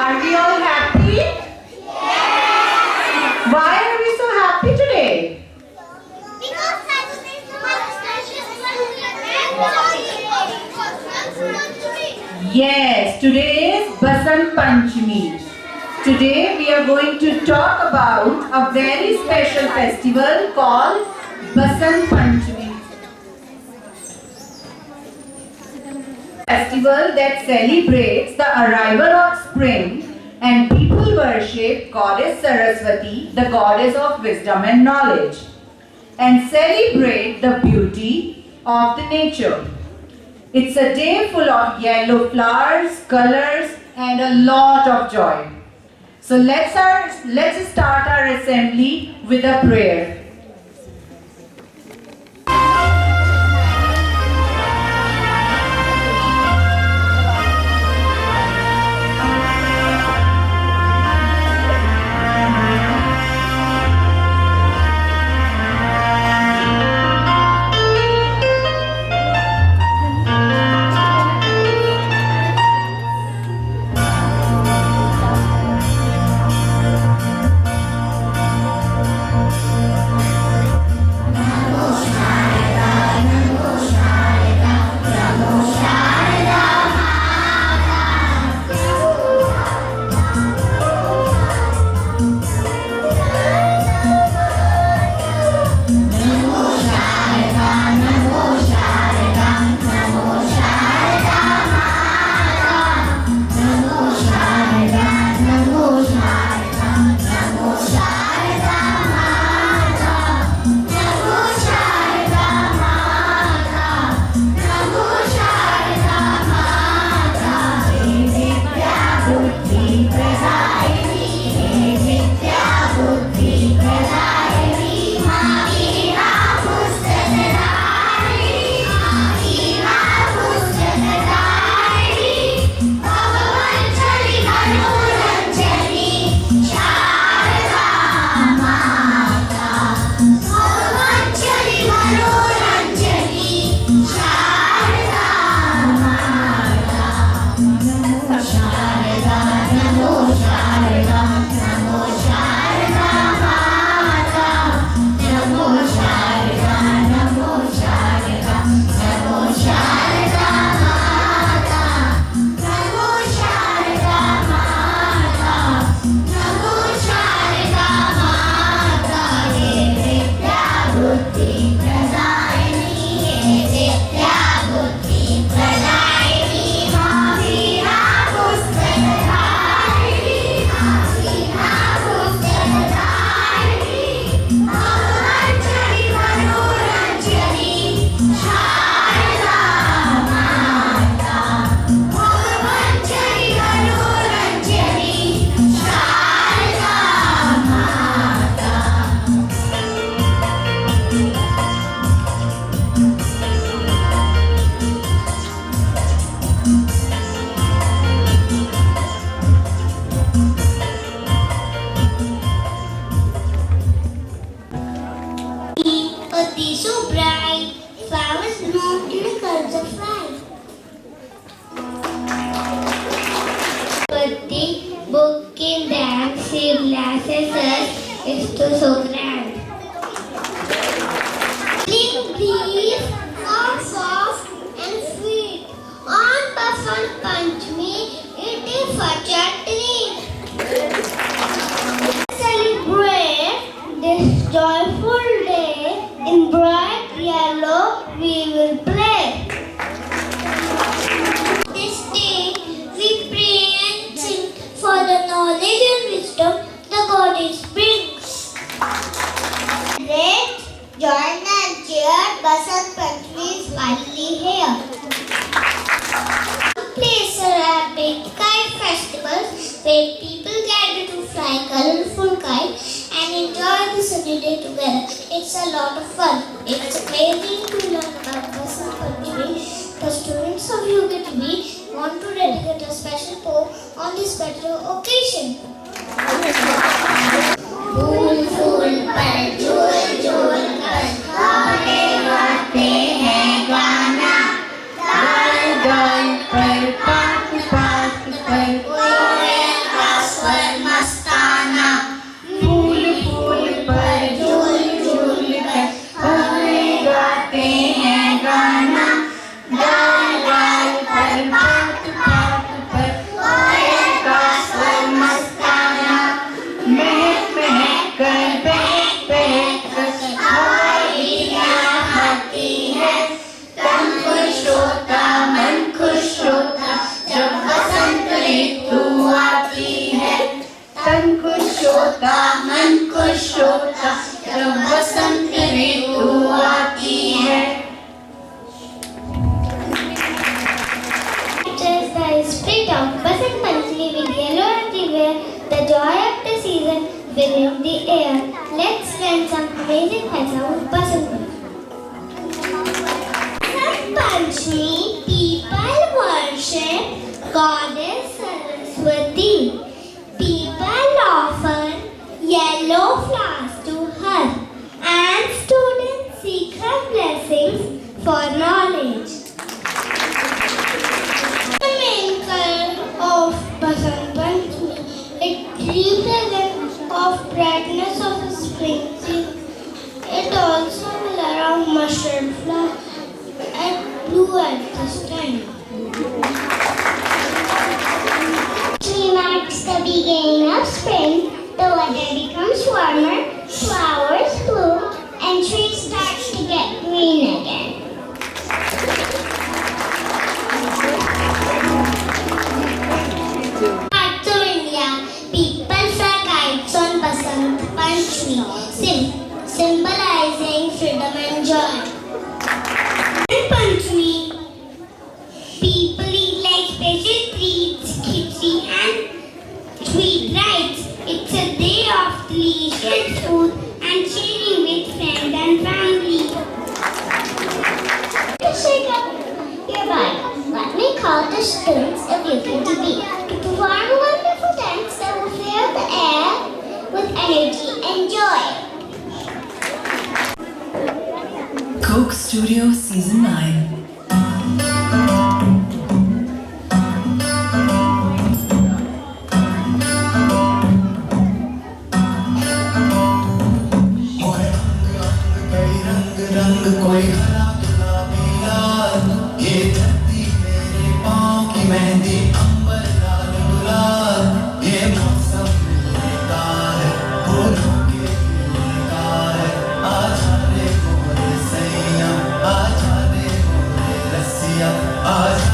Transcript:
Are we all happy? Yes. Why are we so happy today? Yes, today is Basant Pachmi. Today we are going to talk about a very special festival called Basant Pachmi. Festival that celebrates the arrival of spring, and people worship Goddess Saraswati, the goddess of wisdom and knowledge, and celebrate the beauty of the nature. It's a day full of yellow flowers, colors, and a lot of joy. So let's start our assembly with a prayer. A day so bright, flowers bloom in the colors of light. Birthday bouquet dance, she blesses us, is so grand. Sling breeze are soft and sweet. On Basant Pachmi, it is such a treat. Celebrate this joyful day. In bright yellow we will play. This day we pray and sing for the knowledge and wisdom the goddess brings. Let's join and cheer. Basant Pachmi is finally here. Place a big kite festival where people gather to fly colorful kites and enjoy the sunny day together. It's a lot of fun. It's amazing to learn about Basant Pachmi. The students of UKG want to dedicate a special poem on this special occasion. फूल फूल पर झूल झूल कर गाते गाते हैं गाना, गाल गाल पर पात पात पर कोयल ऋतु आती है, तन खुश होता मन खुश होता, जब बसंत ऋतु आती है। The spirit of Basant Pachmi with yellow everywhere, the joy of the season within the air. Let's spend some amazing fun with Basant Pachmi. People worship Goddess Saraswati. People offer yellow flowers to her, and students seek her blessings for knowledge. The main color of Basant Pachmi, it represents of brightness of the spring season. It also will around mustard flower and blue at this time. Tree marks the beginning of spring. The weather becomes warmer, flowers bloom, and trees start to get green again. Parts of India, people fly kites on Basant Pachmi, symbolizing freedom and joy. Basant Pachmi, people eat like special treats, khichdi and sweet rides. It's a day of delicious food and sharing with friends and family. To shake up your body, let me call the students of UKG to perform a wonderful dance that will fill the air with energy and joy. Coke Studio Season 9. कोई हरा गुलाबी लाल, ये धरती मेरे पाँव की मेहंदी, अंबर लाल गुलाल, ये मौसम मिलने का है, फूलों के खिलने का है। आजा रे मोरे सैया, आजा रे मोरे रसिया, आजा